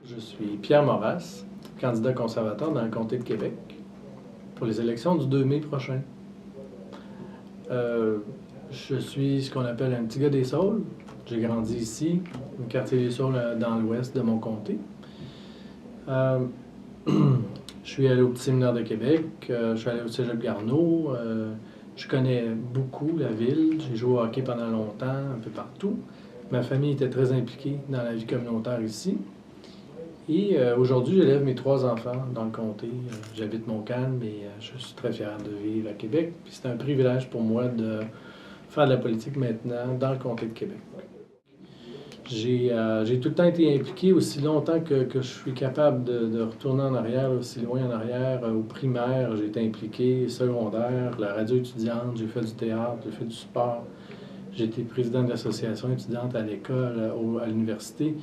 Je suis Pierre Moras, candidat conservateur dans le comté de Québec pour les élections du 2 mai prochain. Je suis ce qu'on appelle un petit gars des Saules. J'ai grandi ici, au quartier des Saules dans l'ouest de mon comté. Euh, je suis allé au petit séminaire de Québec, je suis allé au cégep Garneau. Je connais beaucoup la ville, j'ai joué au hockey pendant longtemps, un peu partout. Ma famille était très impliquée dans la vie communautaire ici. Et aujourd'hui, j'élève mes 3 enfants dans le comté. J'habite Montcalm et je suis très fier de vivre à Québec. Puis c'est un privilège pour moi de faire de la politique maintenant dans le comté de Québec. J'ai tout le temps été impliqué aussi longtemps que je suis capable de retourner en arrière, aussi loin en arrière. Au primaire, j'ai été impliqué, secondaire, la radio étudiante, j'ai fait du théâtre, j'ai fait du sport. J'ai été président de l'association étudiante à l'école, à l'université.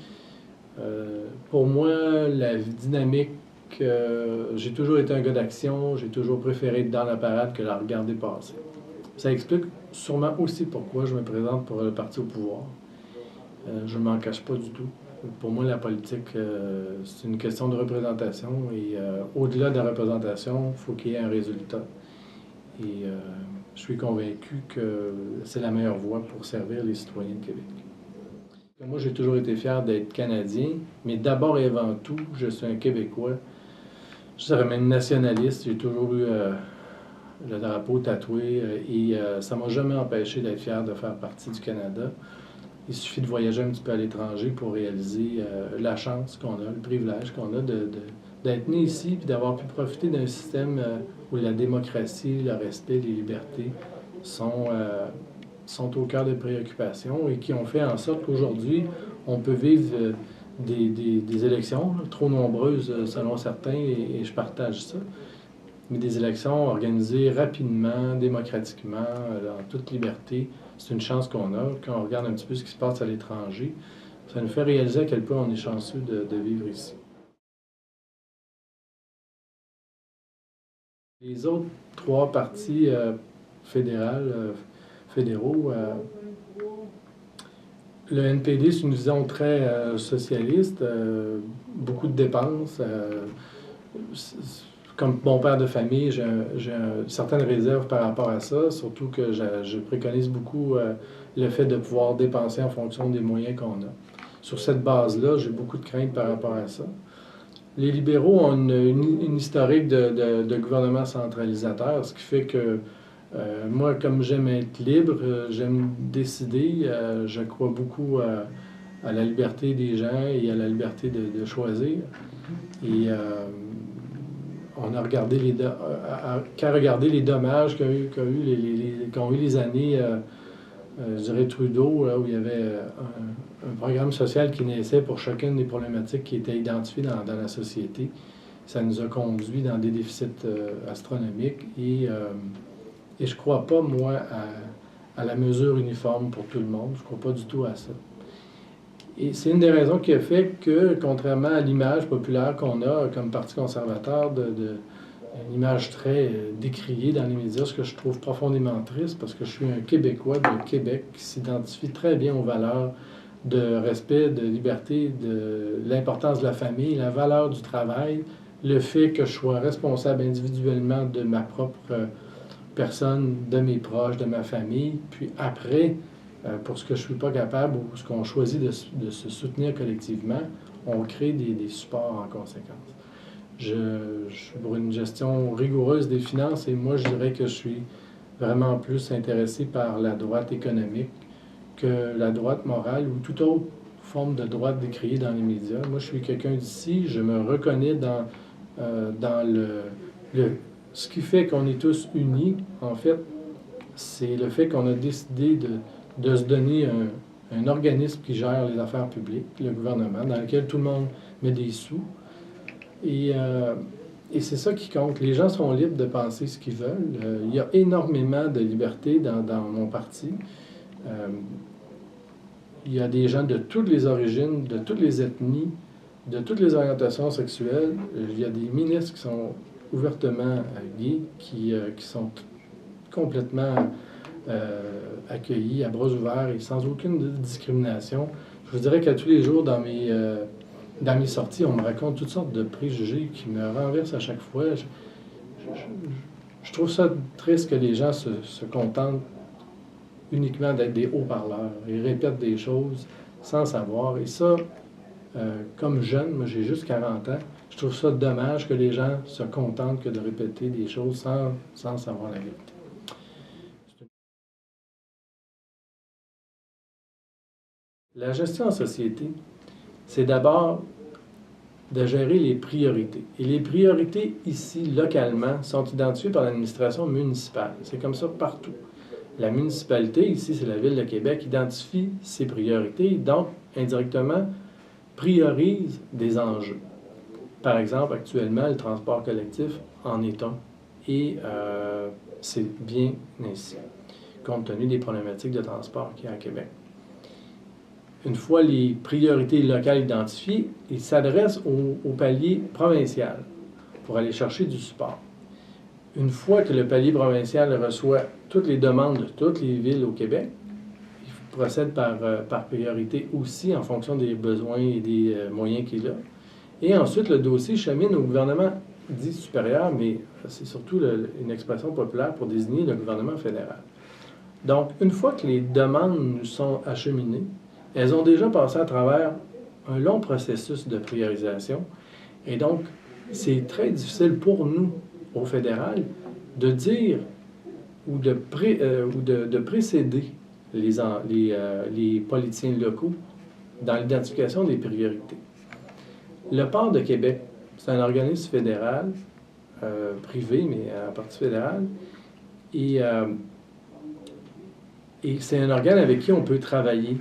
Pour moi, la dynamique, j'ai toujours été un gars d'action, j'ai toujours préféré être dans la parade que la regarder passer. Ça explique sûrement aussi pourquoi je me présente pour le parti au pouvoir. Je ne m'en cache pas du tout. Pour moi, la politique, c'est une question de représentation et au-delà de la représentation, il faut qu'il y ait un résultat. Et je suis convaincu que c'est la meilleure voie pour servir les citoyens de Québec. Moi, j'ai toujours été fier d'être Canadien, mais d'abord et avant tout, je suis un Québécois. Je serais même nationaliste. J'ai toujours eu le drapeau tatoué et ça m'a jamais empêché d'être fier de faire partie du Canada. Il suffit de voyager un petit peu à l'étranger pour réaliser la chance qu'on a, le privilège qu'on a d'être né ici et d'avoir pu profiter d'un système où la démocratie, le respect, les libertés sont au cœur des préoccupations et qui ont fait en sorte qu'aujourd'hui, on peut vivre des élections, trop nombreuses selon certains, et je partage ça, mais des élections organisées rapidement, démocratiquement, en toute liberté. C'est une chance qu'on a. Quand on regarde un petit peu ce qui se passe à l'étranger, ça nous fait réaliser à quel point on est chanceux de vivre ici. Les autres 3 partis fédéraux, le NPD, c'est une vision très socialiste, beaucoup de dépenses. Comme bon père de famille, j'ai certaines réserves par rapport à ça, surtout que je préconise beaucoup le fait de pouvoir dépenser en fonction des moyens qu'on a. Sur cette base-là, j'ai beaucoup de craintes par rapport à ça. Les libéraux ont une historique de gouvernement centralisateur, ce qui fait que moi, comme j'aime être libre, j'aime décider, je crois beaucoup à la liberté des gens et à la liberté de choisir. Et on a regardé qu'à regarder les dommages qu'ont eu les années, je dirais Trudeau, là, où il y avait un programme social qui naissait pour chacune des problématiques qui étaient identifiées dans la société. Ça nous a conduit dans des déficits astronomiques et je ne crois pas, moi, à la mesure uniforme pour tout le monde. Je ne crois pas du tout à ça. Et c'est une des raisons qui a fait que, contrairement à l'image populaire qu'on a comme Parti conservateur, une image très décriée dans les médias, ce que je trouve profondément triste, parce que je suis un Québécois de Québec qui s'identifie très bien aux valeurs de respect, de liberté, de l'importance de la famille, la valeur du travail, le fait que je sois responsable individuellement de ma propre personne, de mes proches, de ma famille, puis après, pour ce que je ne suis pas capable ou ce qu'on choisit de se soutenir collectivement, on crée des supports en conséquence. Je suis pour une gestion rigoureuse des finances et moi, je dirais que je suis vraiment plus intéressé par la droite économique que la droite morale ou toute autre forme de droite décriée dans les médias. Moi, je suis quelqu'un d'ici, je me reconnais dans ce qui fait qu'on est tous unis, en fait, c'est le fait qu'on a décidé de se donner un organisme qui gère les affaires publiques, le gouvernement, dans lequel tout le monde met des sous. Et c'est ça qui compte. Les gens sont libres de penser ce qu'ils veulent. Il y a énormément de liberté dans mon parti. Il y a des gens de toutes les origines, de toutes les ethnies, de toutes les orientations sexuelles. Il y a des ministres qui sont ouvertement gays, qui sont complètement accueillis à bras ouverts et sans aucune discrimination. Je vous dirais qu'à tous les jours, dans mes dans mes sorties, on me raconte toutes sortes de préjugés qui me renversent à chaque fois. Je trouve ça triste que les gens se contentent uniquement d'être des haut-parleurs. Ils répètent des choses sans savoir. Et ça, comme jeune, moi j'ai juste 40 ans, je trouve ça dommage que les gens se contentent que de répéter des choses sans savoir la vérité. La gestion en société, c'est d'abord de gérer les priorités. Et les priorités ici, localement, sont identifiées par l'administration municipale. C'est comme ça partout. La municipalité, ici c'est la Ville de Québec, identifie ses priorités, donc indirectement priorise des enjeux. Par exemple, actuellement, le transport collectif en est un. Et c'est bien ainsi, compte tenu des problématiques de transport qu'il y a à Québec. Une fois les priorités locales identifiées, ils s'adressent au palier provincial pour aller chercher du support. Une fois que le palier provincial reçoit toutes les demandes de toutes les villes au Québec, il procède par priorité aussi en fonction des besoins et des moyens qu'il a. Et ensuite, le dossier chemine au gouvernement dit supérieur, mais c'est surtout une expression populaire pour désigner le gouvernement fédéral. Donc, une fois que les demandes nous sont acheminées, elles ont déjà passé à travers un long processus de priorisation. Et donc, c'est très difficile pour nous, au fédéral, de dire ou de précéder les politiciens locaux dans l'identification des priorités. Le Port de Québec, c'est un organisme fédéral, privé, mais à partie fédérale, et c'est un organe avec qui on peut travailler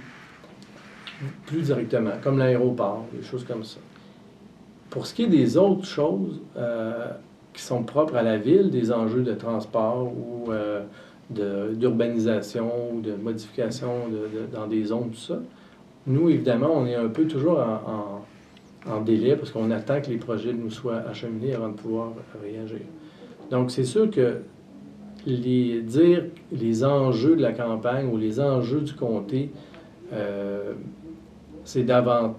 plus directement, comme l'aéroport, des choses comme ça. Pour ce qui est des autres choses qui sont propres à la ville, des enjeux de transport ou d'urbanisation ou de modification dans des zones, tout ça, nous, évidemment, on est un peu toujours en délai parce qu'on attend que les projets nous soient acheminés avant de pouvoir réagir. Donc, c'est sûr que dire les enjeux de la campagne ou les enjeux du comté, c'est d'avant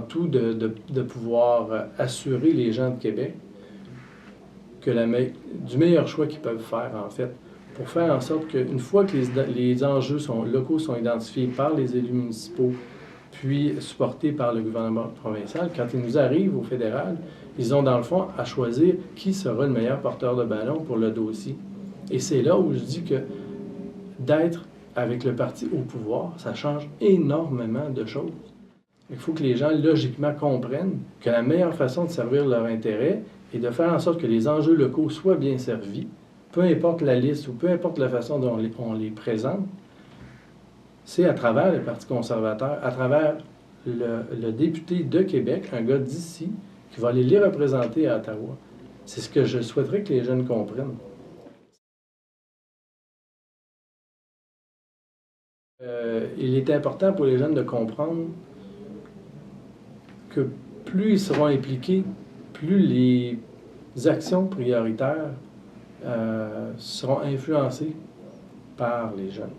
tout de pouvoir assurer les gens de Québec que du meilleur choix qu'ils peuvent faire, en fait, pour faire en sorte qu'une fois que les enjeux locaux sont identifiés par les élus municipaux, puis supportés par le gouvernement provincial, quand ils nous arrivent au fédéral, ils ont dans le fond à choisir qui sera le meilleur porteur de ballon pour le dossier. Et c'est là où je dis que d'être avec le parti au pouvoir, ça change énormément de choses. Il faut que les gens, logiquement, comprennent que la meilleure façon de servir leur intérêt est de faire en sorte que les enjeux locaux soient bien servis, peu importe la liste ou peu importe la façon dont on les présente, c'est à travers le Parti conservateur, à travers le député de Québec, un gars d'ici, qui va aller les représenter à Ottawa. C'est ce que je souhaiterais que les jeunes comprennent. Il est important pour les jeunes de comprendre que plus ils seront impliqués, plus les actions prioritaires seront influencées par les jeunes.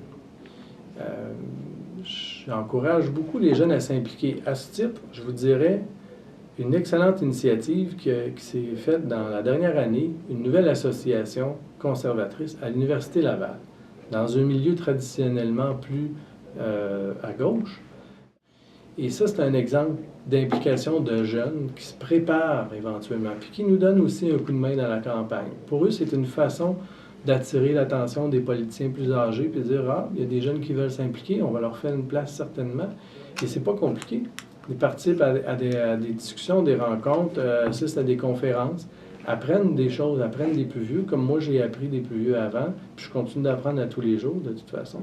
J'encourage beaucoup les jeunes à s'impliquer. À ce titre, je vous dirais une excellente initiative qui s'est faite dans la dernière année, une nouvelle association conservatrice à l'Université Laval, dans un milieu traditionnellement plus à gauche. Et ça, c'est un exemple d'implication de jeunes qui se préparent éventuellement, puis qui nous donnent aussi un coup de main dans la campagne. Pour eux, c'est une façon d'attirer l'attention des politiciens plus âgés, puis de dire « Ah, il y a des jeunes qui veulent s'impliquer, on va leur faire une place certainement. » Et c'est pas compliqué. Ils participent à des discussions, des rencontres, assistent à des conférences, apprennent des choses, apprennent des plus vieux, comme moi j'ai appris des plus vieux avant, puis je continue d'apprendre à tous les jours, de toute façon.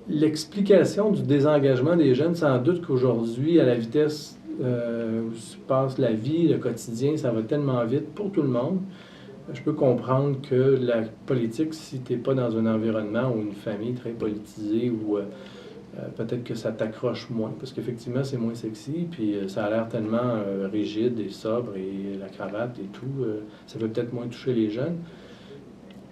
L'explication du désengagement des jeunes, sans doute qu'aujourd'hui, à la vitesse où se passe la vie, le quotidien, ça va tellement vite pour tout le monde. Je peux comprendre que la politique, si tu n'es pas dans un environnement ou une famille très politisée, ou peut-être que ça t'accroche moins, parce qu'effectivement, c'est moins sexy, puis ça a l'air tellement rigide et sobre, et la cravate et tout, ça peut peut-être moins toucher les jeunes.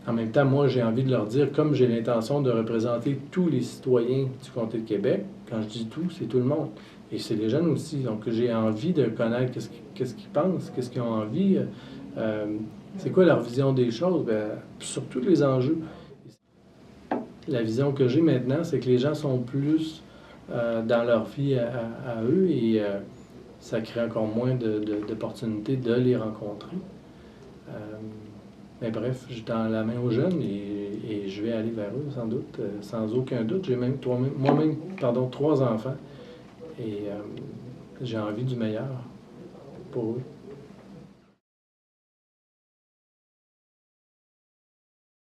En même temps, moi, j'ai envie de leur dire, comme j'ai l'intention de représenter tous les citoyens du comté de Québec, quand je dis tout, c'est tout le monde. Et c'est les jeunes aussi. Donc, j'ai envie de connaître qu'est-ce qu'ils pensent, qu'est-ce qu'ils ont envie, c'est quoi leur vision des choses, bien, surtout les enjeux. La vision que j'ai maintenant, c'est que les gens sont plus dans leur vie à eux et ça crée encore moins d'opportunités de les rencontrer. Euh, mais bref, je tends la main aux jeunes et je vais aller vers eux, sans doute, sans aucun doute. J'ai même moi-même, trois enfants et j'ai envie du meilleur pour eux.